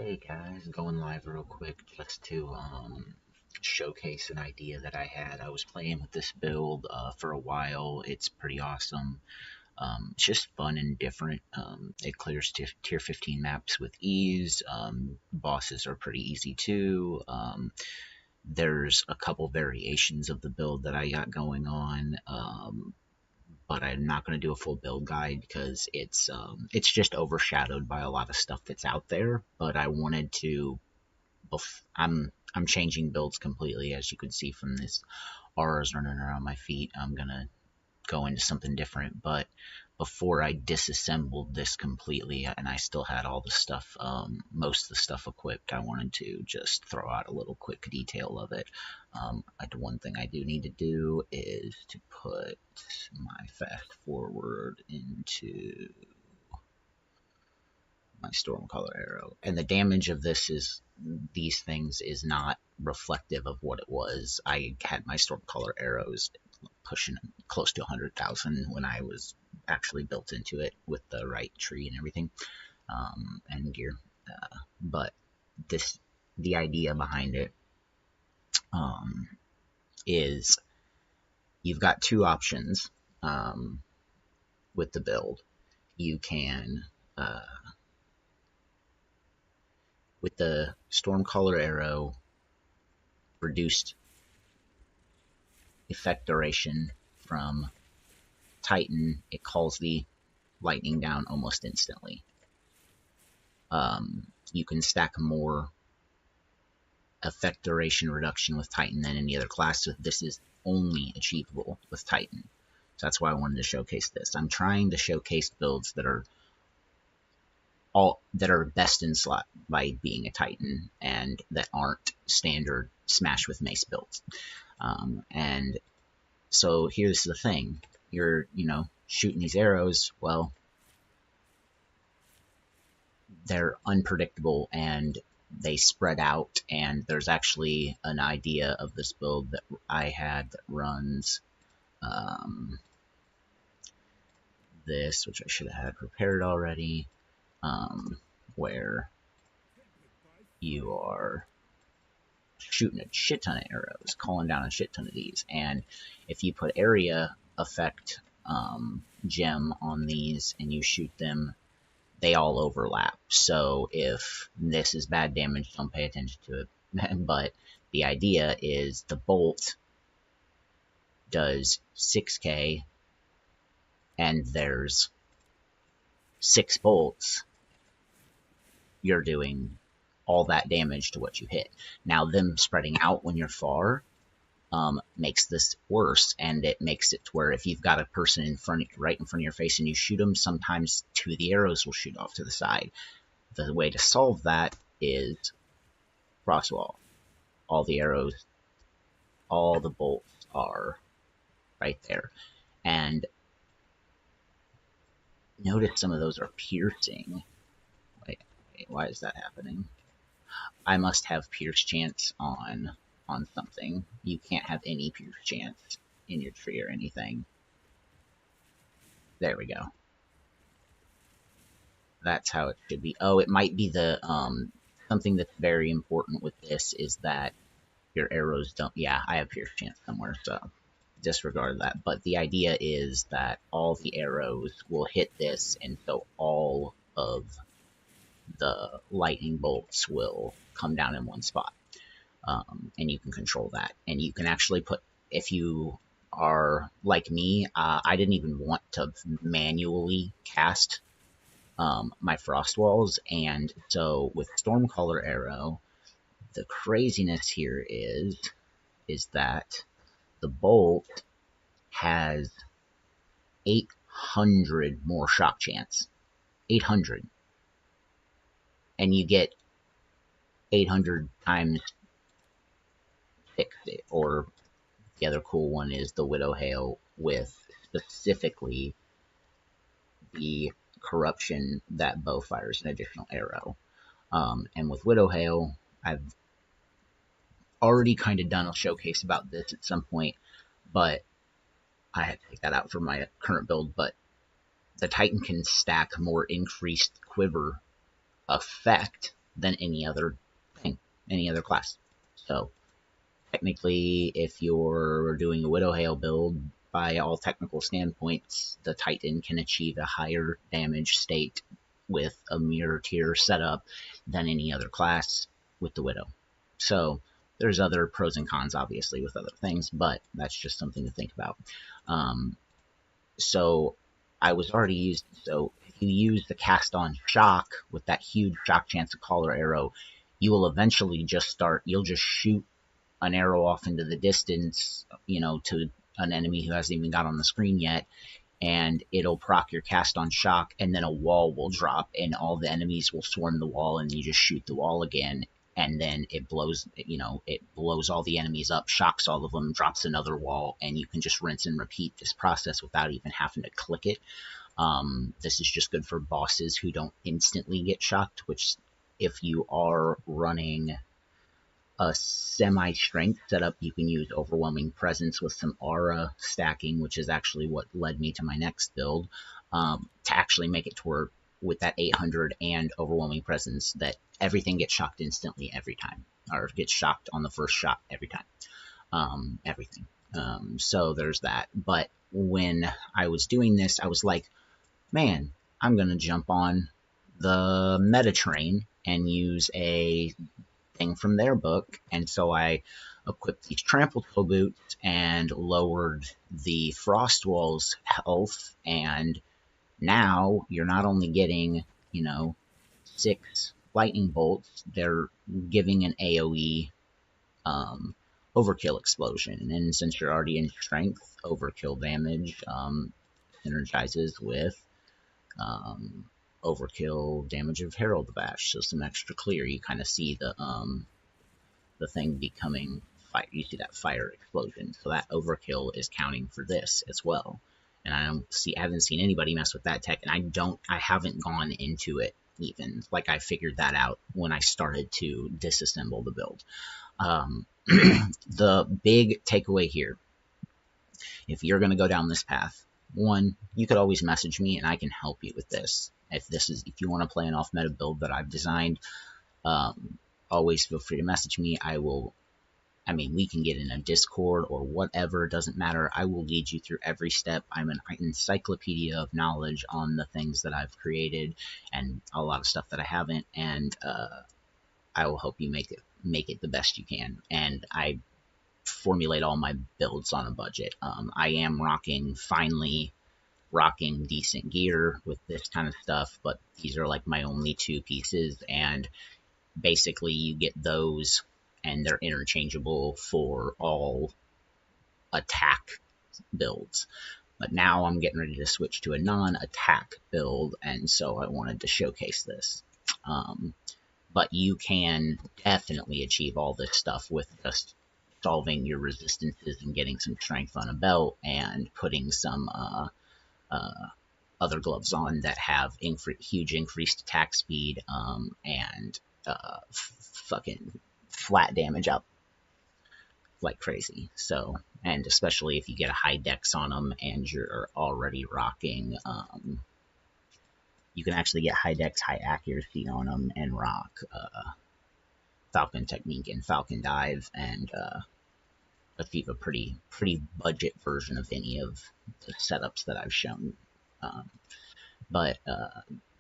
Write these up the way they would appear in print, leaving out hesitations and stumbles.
Hey guys, going live real quick just to showcase an idea that I had. I was playing with this build for a while. It's pretty awesome. It's just fun and different. It clears tier 15 maps with ease. Bosses are pretty easy too. There's a couple variations of the build that I got going on. But I'm not going to do a full build guide because it's just overshadowed by a lot of stuff that's out there. But I wanted to. I'm changing builds completely, as you can see from this auras running around my feet. I'm gonna go into something different. But before I disassembled this completely, and I still had all the stuff, most of the stuff equipped, I wanted to just throw out a little quick detail of it. One thing I do need to do is to put my fast forward into my stormcaller arrow, and the damage of these things is not reflective of what it was. I had my stormcaller arrows pushing close to 100,000 when I was actually built into it with the right tree and everything, and gear. But the idea behind it is you've got two options with the build. You can with the stormcaller arrow, reduced effect duration from Titan, it calls the lightning down almost instantly. You can stack more effect duration reduction with Titan than any other class, so this is only achievable with Titan. So that's why I wanted to showcase this. I'm trying to showcase builds that are best in slot by being a Titan and that aren't standard smash with mace builds. And so here's the thing: you're shooting these arrows. Well, they're unpredictable and they spread out. And there's actually an idea of this build that I had that runs this, which I should have had prepared already. Where you are shooting a shit ton of arrows, calling down a shit ton of these, and if you put area effect gem on these and you shoot them, they all overlap. So if this is bad damage, don't pay attention to it. But the idea is the bolt does 6k, and there's 6 bolts. You're doing all that damage to what you hit. Now, them spreading out when you're far makes this worse, and it makes it to where if you've got a person right in front of your face and you shoot them, sometimes 2 of the arrows will shoot off to the side. The way to solve that is crosswall. All the arrows, all the bolts are right there. And notice some of those are piercing. Wait, why is that happening? I must have pierce chance on something. You can't have any pierce chance in your tree or anything. There we go. That's how it should be. Oh, it might be the something that's very important with this is that your arrows don't. Yeah, I have pierce chance somewhere, so disregard that. But the idea is that all the arrows will hit this, and so all of the lightning bolts will come down in one spot. And you can control that. And you can actually put, if you are like me, I didn't even want to manually cast my frost walls. And so with Stormcaller Arrow, the craziness here is that the bolt has 800 more shock chance. 800. And you get 800 times 6, or the other cool one is the Widow Hail with specifically the corruption that bow fires an additional arrow. And with Widow Hail, I've already kind of done a showcase about this at some point, but I had to take that out for my current build. But the Titan can stack more increased quiver effect than any other thing, any other class. So technically, if you're doing a Widow Hail build, by all technical standpoints, the Titan can achieve a higher damage state with a mirror tier setup than any other class with the Widow. So there's other pros and cons, obviously, with other things, but that's just something to think about. So I was already used. So if you use the cast on shock with that huge shock chance of caller arrow, you will eventually just start. You'll just shoot an arrow off into the distance, to an enemy who hasn't even got on the screen yet, and it'll proc your cast on shock, and then a wall will drop, and all the enemies will swarm the wall, and you just shoot the wall again, and then it blows all the enemies up, shocks all of them, drops another wall, and you can just rinse and repeat this process without even having to click it. This is just good for bosses who don't instantly get shocked, which if you are running a semi-strength setup, you can use Overwhelming Presence with some aura stacking, which is actually what led me to my next build, to actually make it to where with that 800 and Overwhelming Presence that everything gets shocked instantly every time, or gets shocked on the first shot every time. Everything. So there's that. But when I was doing this, I was like, man, I'm going to jump on the meta train and use a thing from their book, and so I equipped these trample toe boots and lowered the frost walls health, and now you're not only getting 6 lightning bolts, they're giving an AoE overkill explosion, and since you're already in strength, overkill damage synergizes with overkill damage of Herald Bash, so some extra clear. You kind of see the thing becoming fire. You see that fire explosion, so that overkill is counting for this as well. And I haven't seen anybody mess with that tech, and I haven't gone into it even. Like, I figured that out when I started to disassemble the build. The big takeaway here, if you're going to go down this path, one, you could always message me and I can help you with this. If you want to play an off meta build that I've designed, always feel free to message me. We can get in a Discord or whatever, it doesn't matter. I will lead you through every step. I'm an encyclopedia of knowledge on the things that I've created and a lot of stuff that I haven't, and I will help you make it the best you can. And I formulate all my builds on a budget. I am finally rocking decent gear with this kind of stuff, but these are like my only 2 pieces, and basically you get those and they're interchangeable for all attack builds. But now I'm getting ready to switch to a non-attack build, and so I wanted to showcase this. But you can definitely achieve all this stuff with just solving your resistances and getting some strength on a belt and putting some other gloves on that have huge increased attack speed and fucking flat damage up like crazy. So, and especially if you get a high dex on them and you're already rocking, you can actually get high dex, high accuracy on them and rock Falcon Technique and Falcon Dive and achieve a pretty budget version of any of the setups that I've shown. But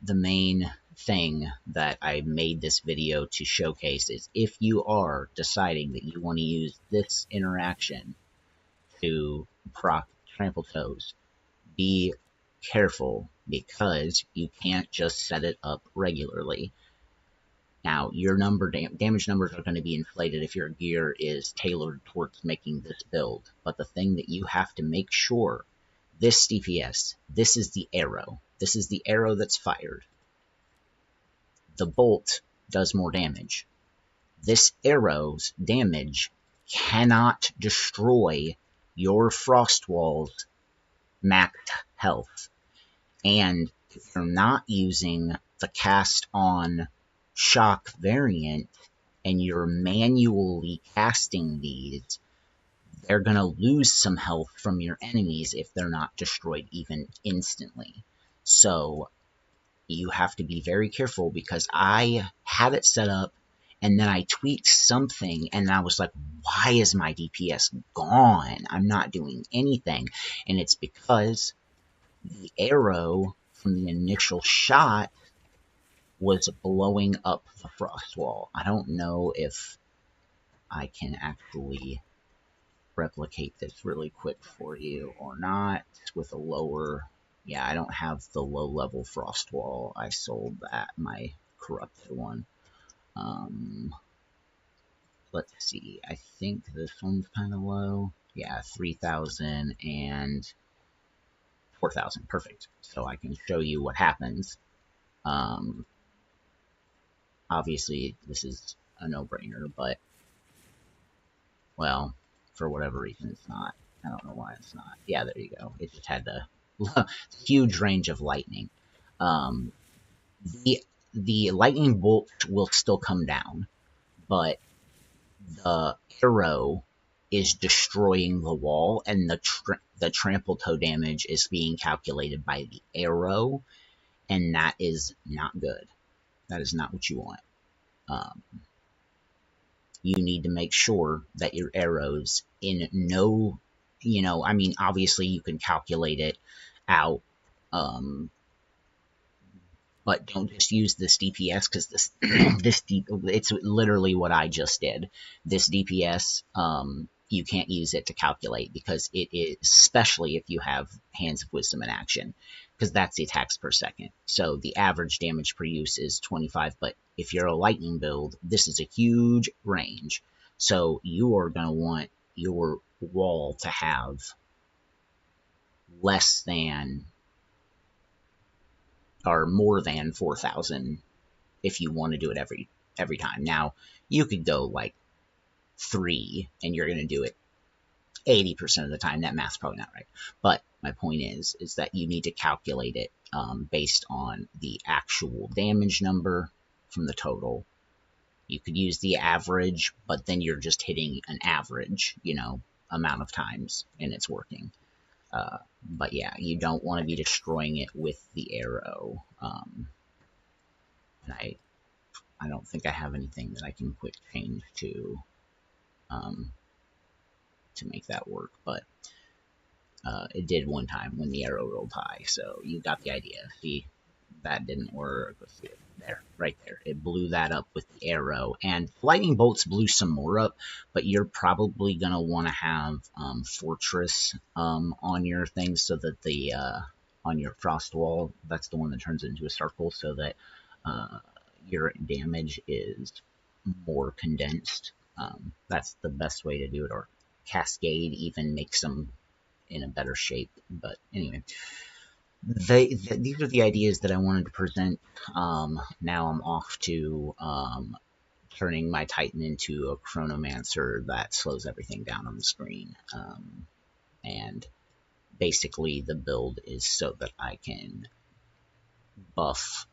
the main thing that I made this video to showcase is if you are deciding that you want to use this interaction to proc trample toes, be careful because you can't just set it up regularly. Now, your damage numbers are going to be inflated if your gear is tailored towards making this build, but the thing that you have to make sure, this DPS, this is the arrow. This is the arrow that's fired. The bolt does more damage. This arrow's damage cannot destroy your frost wall's maxed health. And if you're not using the cast on shock variant and you're manually casting these, they're going to lose some health from your enemies if they're not destroyed even instantly. So you have to be very careful, because I had it set up and then I tweaked something and I was like, why is my DPS gone? I'm not doing anything. And it's because the arrow from the initial shot was blowing up the frost wall. I don't know if I can actually replicate this really quick for you or not with a lower. Yeah, I don't have the low level frost wall. I sold that, my corrupted one. Let's see, I think this one's kind of low. Yeah, 3,000 and 4,000. Perfect. So I can show you what happens. Obviously, this is a no-brainer, but, well, for whatever reason, it's not. I don't know why it's not. Yeah, there you go. It just had the huge range of lightning. The lightning bolt will still come down, but the arrow is destroying the wall, and the trample toe damage is being calculated by the arrow, and that is not good. That is not what you want. You need to make sure that your arrows in no, I mean, obviously you can calculate it out, but don't just use this DPS, because it's literally what I just did. This DPS, you can't use it to calculate, because it is, especially if you have Hands of Wisdom in action, because that's the attacks per second. So the average damage per use is 25, but if you're a lightning build, this is a huge range. So you are going to want your wall to have less than or more than 4,000 if you want to do it every time. Now, you could go like 3 and you're going to do it 80% of the time. That math's probably not right. But my point is that you need to calculate it based on the actual damage number from the total. You could use the average, but then you're just hitting an average, amount of times, and it's working. But yeah, you don't want to be destroying it with the arrow. And I don't think I have anything that I can quick change to make that work, but it did one time when the arrow rolled high, so you got the idea. See, that didn't work. Let's see it. There, right there. It blew that up with the arrow, and lightning bolts blew some more up, but you're probably going to want to have Fortress on your thing, so that the on your frost wall, that's the one that turns into a circle, so that your damage is more condensed. That's the best way to do it, or Cascade even makes them in a better shape. But anyway, these are the ideas that I wanted to present. Now I'm off to turning my Titan into a Chronomancer that slows everything down on the screen. And basically the build is so that I can buff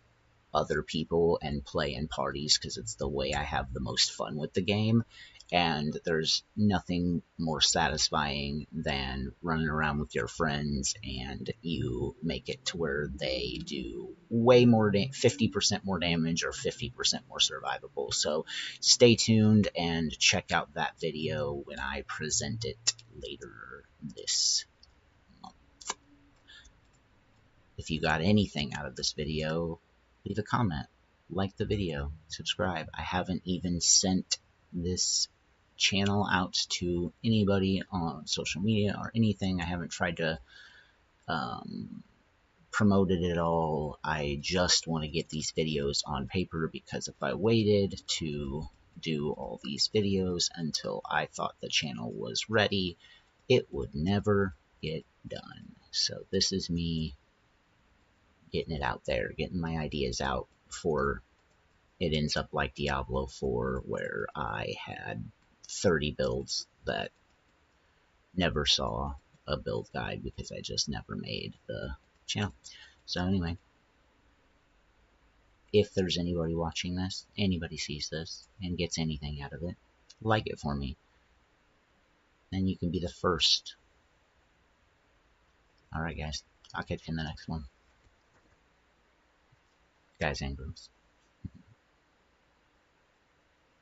other people and play in parties, because it's the way I have the most fun with the game. And there's nothing more satisfying than running around with your friends and you make it to where they do way more, 50% more damage or 50% more survivable. So stay tuned and check out that video when I present it later this month. If you got anything out of this video, leave a comment, like the video, subscribe. I haven't even sent this channel out to anybody on social media or anything. I haven't tried to promote it at all. I just want to get these videos on paper, because if I waited to do all these videos until I thought the channel was ready, it would never get done. So this is me getting it out there, getting my ideas out before it ends up like Diablo 4, where I had 30 builds that never saw a build guide because I just never made the channel. So anyway, if there's anybody watching this, anybody sees this and gets anything out of it, like it for me. Then you can be the first. Alright guys, I'll catch you in the next one. Guys, Ingrams.